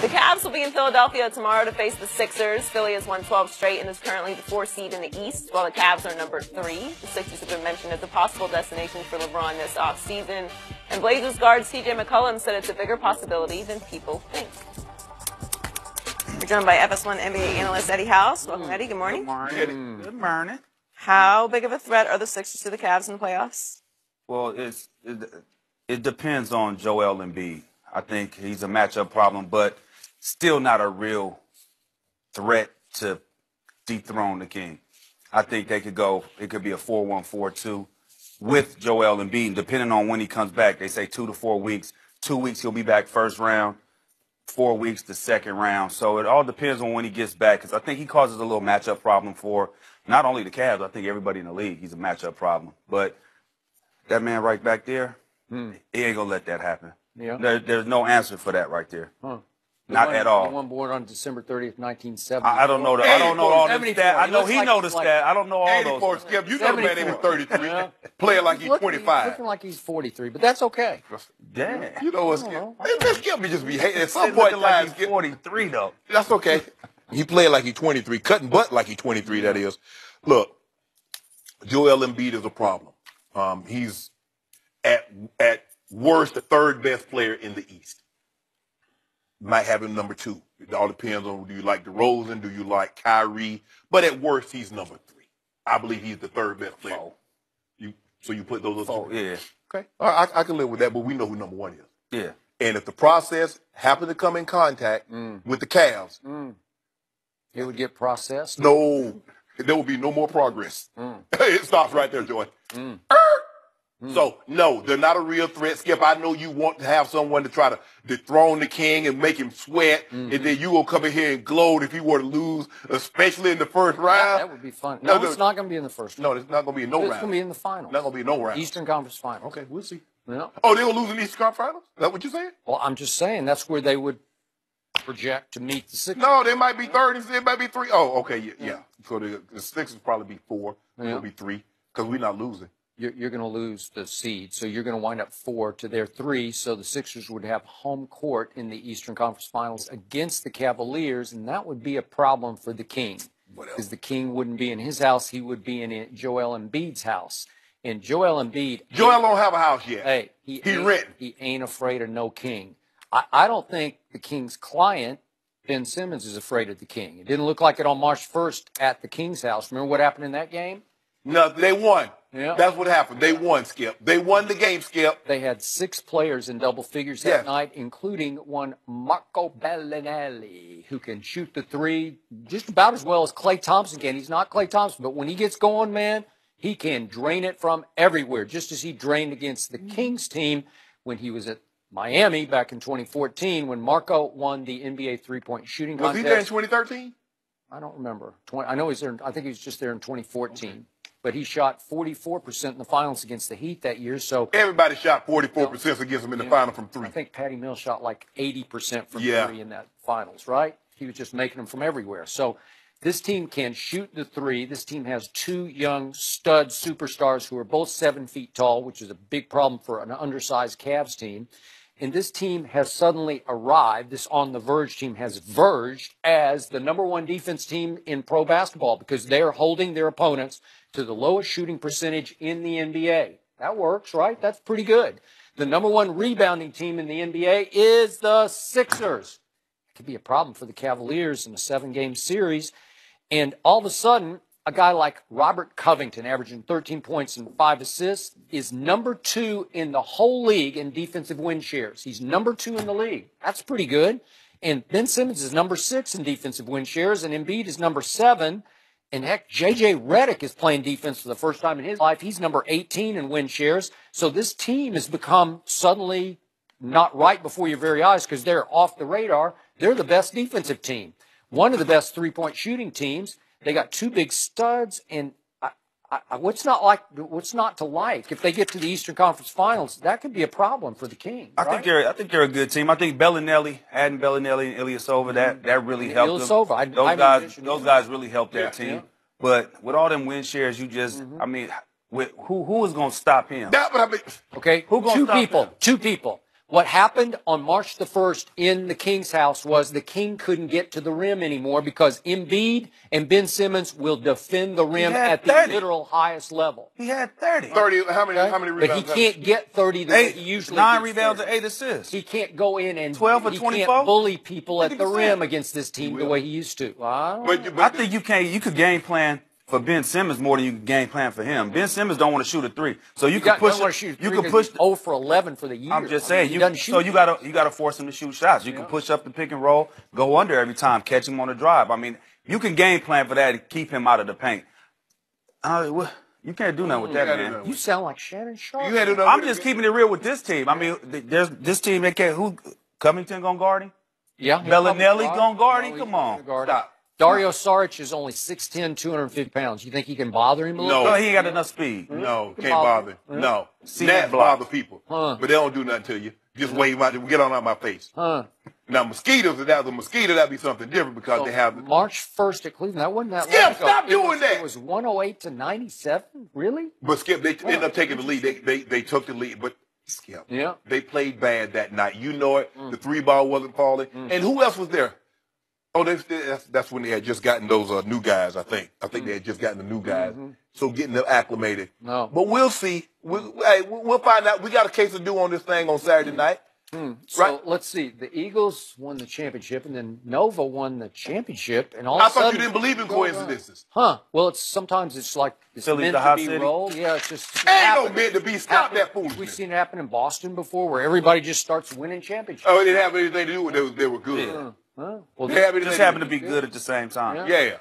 The Cavs will be in Philadelphia tomorrow to face the Sixers. Philly has won 12 straight and is currently the 4th seed in the East, while the Cavs are number 3. The Sixers have been mentioned as a possible destination for LeBron this offseason. And Blazers guard C.J. McCollum said it's a bigger possibility than people think. We're joined by FS1 NBA analyst Eddie House. Welcome, Eddie. Good morning. Good morning. Good morning. How big of a threat are the Sixers to the Cavs in the playoffs? Well, it depends on Joel Embiid. I think he's a matchup problem, but still not a real threat to dethrone the King. I think they could go, it could be a 4-1, 4-2 with Joel Embiid, depending on when he comes back. They say 2 to 4 weeks. 2 weeks he'll be back first round, 4 weeks the second round. So it all depends on when he gets back, because I think he causes a little matchup problem for not only the Cavs, I think everybody in the league. He's a matchup problem. But that man right back there, he ain't going to let that happen. Yeah. There's no answer for that right there. Huh. Not at all. The one born on December 30th, 1970. I don't know. I don't know all the stats. I know he like, know the stats. I don't know all those. 84, Skip. You know the man ain't 33. Yeah. Playing like he's 25. Looking like he's 43, but that's okay. Damn. You know what, Skip? Hey, Skip, me just be hating. At some He's point looking in like time, he's Skip, 43 though. that's okay. He playing like he's 23, cutting butt like he's 23, that is. Look, Joel Embiid is a problem. He's at worst the third best player in the East. Might have him number 2. It all depends on, do you like DeRozan? Do you like Kyrie? But at worst, he's number 3. I believe he's the third best player. So you put those other two. Yeah. Okay. I can live with that, but we know who number 1 is. Yeah. And if the process happened to come in contact with the Cavs, It would get processed. no, there will be no more progress. It stops right there, Joy. So, no, they're not a real threat. Skip, I know you want to have someone to try to dethrone the King and make him sweat, and then you will come in here and gloat if you were to lose, especially in the first round. That would be fun. No, it's not going to be in the first round. No, it's not going to be in no round. It's going to be in the finals. Not going to be in no round. Eastern Conference Finals. Okay, we'll see. Yeah. Oh, they're going to lose in the Eastern Conference Finals? Is that what you're saying? Well, I'm just saying that's where they would project to meet the Sixers. No, they might be third. It might be 3. Oh, okay, yeah. So the Sixers probably be 4. It'll be 3 because we're not losing. You're going to lose the seed, so you're going to wind up 4 to their 3. So the Sixers would have home court in the Eastern Conference Finals against the Cavaliers, and that would be a problem for the King because the King wouldn't be in his house; he would be in Joel Embiid's house. And Joel Embiid, Joel don't have a house yet. hey, he renting. He ain't afraid of no King. I don't think the King's client, Ben Simmons, is afraid of the King. It didn't look like it on March 1st at the King's house. Remember what happened in that game? No, they won. Yeah. That's what happened. They won, Skip. They won the game, Skip. They had 6 players in double figures that night, including one Marco Bellinelli, who can shoot the 3 just about as well as Klay Thompson can. He's not Klay Thompson, but when he gets going, man, he can drain it from everywhere, just as he drained against the Kings team when he was at Miami back in 2014 when Marco won the NBA three-point shooting contest. Was he there in 2013? I don't remember. I know he's there. I think he was just there in 2014. Okay. But he shot 44% in the finals against the Heat that year. So everybody shot 44% against him in the final from 3. I think Patty Mills shot like 80% from 3 in that finals, right? He was just making them from everywhere. So this team can shoot the 3. This team has 2 young stud superstars who are both 7 feet tall, which is a big problem for an undersized Cavs team. And this team has suddenly arrived, this on the verge team has verged as the number 1 defense team in pro basketball because they're holding their opponents to the lowest shooting percentage in the NBA. That works, right? That's pretty good. The number 1 rebounding team in the NBA is the Sixers. It could be a problem for the Cavaliers in a 7-game series. And all of a sudden, a guy like Robert Covington, averaging 13 points and 5 assists, is number 2 in the whole league in defensive win shares. He's number 2 in the league. That's pretty good. And Ben Simmons is number 6 in defensive win shares, and Embiid is number 7. And heck, J.J. Redick is playing defense for the first time in his life. He's number 18 in win shares. So this team has become suddenly not right before your very eyes because they're off the radar. They're the best defensive team, one of the best three-point shooting teams. They got 2 big studs, and what's not to like? If they get to the Eastern Conference Finals, that could be a problem for the King. I think they're a good team. I think Bellinelli, adding Bellinelli and Ilyasova, that really helped them. Those guys really helped that team. Yeah. But with all them win shares, you just I mean, who is going to stop him? Okay, who 2 people. What happened on March the 1st in the King's house was the King couldn't get to the rim anymore because Embiid and Ben Simmons will defend the rim at the literal highest level. He had 30. 30. How many rebounds? But he can't get 30 the way he usually 9 gets rebounds 30. and 8 assists. He can't go in and 12 or he 24? can't bully people at the 50%. rim against this team the way he used to. I think you can't. You could game plan for Ben Simmons more than you can game plan for him. Ben Simmons don't want to shoot a 3, so you can push. You can push. 0 for 11 for the year. I'm just saying. He doesn't shoot. So you gotta force him to shoot shots. You can push up the pick and roll, go under every time, catch him on the drive. I mean, you can game plan for that to keep him out of the paint. You can't do nothing with that, man. You sound like Shannon Sharp. I'm just keeping it real with this team. I mean, there's this team that can't. Who Covington gonna guard him? Yeah. Bellinelli gonna guard him? Come on, Stop. Dario Saric is only 6'10", 250 pounds. You think he can bother him a little? No. he ain't got enough speed. No, can't bother. No. See Gnats that block. bother people. But they don't do nothing to you. Just wave out. Get on out my face. Now, mosquitoes, if that was a mosquito, that'd be something different because they have. March 1st at Cleveland. That wasn't that Skip, long ago. stop doing that. It was 108 to 97. Really? But Skip, they ended up taking the lead. They took the lead. But Skip, they played bad that night. You know it. The 3-ball wasn't falling. And who else was there? Oh, that's when they had just gotten those new guys, I think. I think they had just gotten the new guys. So getting them acclimated. No. But we'll see. We'll find out. We got a case to do on this thing on Saturday night. So let's see. The Eagles won the championship, and then Nova won the championship, and all I of a thought sudden, you didn't believe in coincidences. Well, sometimes it's like it's Philly's meant the to hot be city. roll. Yeah, it's just Ain't no happens. meant to be. Stop that foolishness. We've seen it happen in Boston before, where everybody just starts winning championships. Oh, it didn't have anything to do with it. They were good. Well, They have anything Just happen to be good at the same time. Yeah.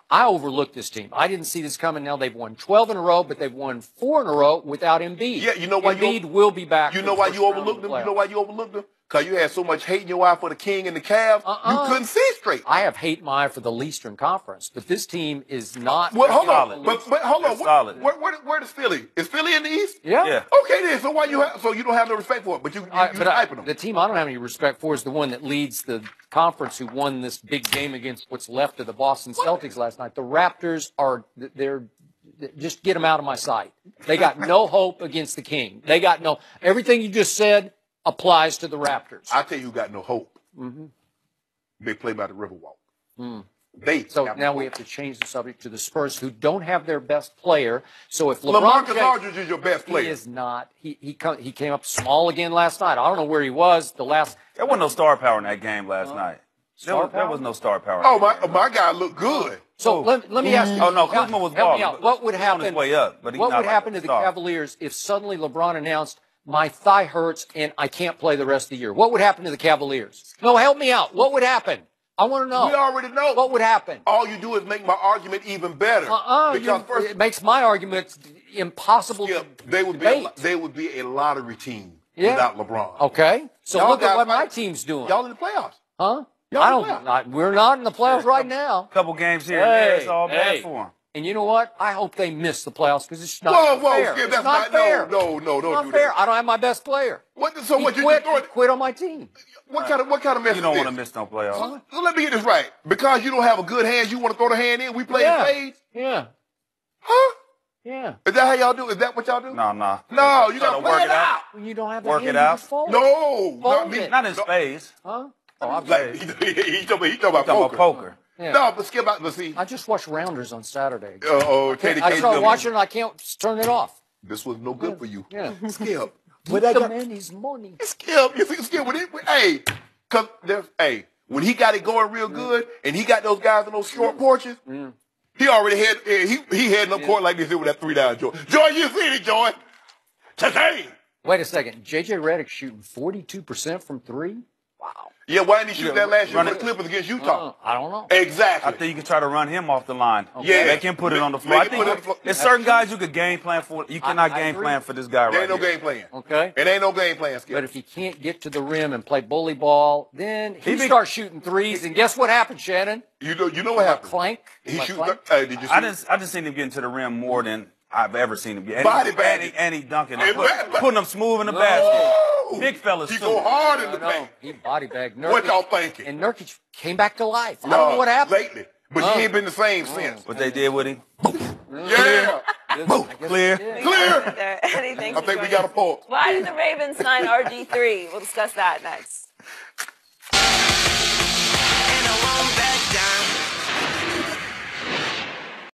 I overlooked this team. I didn't see this coming. Now they've won 12 in a row, but they've won 4 in a row without Embiid. Yeah, you know why Embiid will be back. You know why you overlooked them? You know why you overlooked them? Because you had so much hate in your eye for the King and the Cavs, you couldn't see straight. I have hate in my eye for the Eastern Conference, but this team is not. Well, hold solid. on. But hold on. Solid. Where is Philly? Is Philly in the East? Yeah. Okay, then. So why you don't have no respect for it, but you hyping them. The team I don't have any respect for is the one that leads the conference who won this big game against what's left of the Boston Celtics last night. The Raptors they're just get them out of my sight. They got no hope against the King. They got everything you just said applies to the Raptors. I tell you who got no hope. They play by the Riverwalk. So now we have to change the subject to the Spurs, who don't have their best player. So if LaMarcus Aldridge is your best player, he is not. He came up small again last night. I don't know where he was the last. There wasn't no star power in that game last night. There was no star power. Oh, my guy looked good. So let me ask you. Oh no, Kuzma was help me balling. out. What would happen? On his way up, but what would happen to the Cavaliers if suddenly LeBron announced, "My thigh hurts and I can't play the rest of the year"? What would happen to the Cavaliers? No, help me out. What would happen? I want to know. We already know. What would happen? All you do is make my argument even better. Because first, it makes my argument impossible. They would be a lottery team without LeBron. Okay, so Y'all look at what guys my team's doing. Y'all in the playoffs? Huh? Y'all We're not in the playoffs right now. Couple games here and there, it's all bad for them. And you know what? I hope they miss the playoffs because it's not fair. Skip, it's that's not fair. No, don't not do fair. that. I don't have my best player. So what? You quit on my team. What kind of mess? You don't want to miss no playoffs. So let me get this right. Because you don't have a good hand, you want to throw the hand in. We play in fades. Yeah. Huh? Yeah. Is that how y'all do? Is that what y'all do? No. No, you gotta work it out. When you don't have Work the it hand, out. You just fold. No, not me. Not in space. Huh? Oh, I'm Like, he talking about poker. Yeah. No, but Skip out. But see. I just watched Rounders on Saturday. I started watching and I can't turn it off. This was no good for you. Yeah. Skip. Give the man his money. Skip. You see, Skip. When he got it going real good, and he got those guys on those short porches, he already had he had no court like this with that 3-down Joy. Joy, you seen it, Joy? Today. Wait a second. JJ Redick shooting 42% from 3? Wow. Yeah, why didn't he shoot that last year for the Clippers against Utah? I don't know. Exactly. I think you can try to run him off the line. Okay. Make him put it on the floor. I think there's certain guys you could game plan for. You cannot game plan for this guy right There ain't no here. game plan. Okay. It ain't no game plan, Skip. But if he can't get to the rim and play bully ball, then he starts shooting threes. And guess what happened, Shannon? You know what happened? Clank. He shoot. Clank? Did you see? I just seen him getting to the rim more than I've ever seen him get. Body bagging. And he dunking. And Putting them smooth in the basket. Woo! Big fellas He too. go hard in the No, paint. he body bagged Nurkic. What y'all thinking? And Nurkic came back to life. I don't know what happened. Lately. But he ain't been the same since. What they did with him. Yeah. Move. Clear. Clear. Anything I think we got a pulse. Why did the Ravens sign RG3? We'll discuss that next.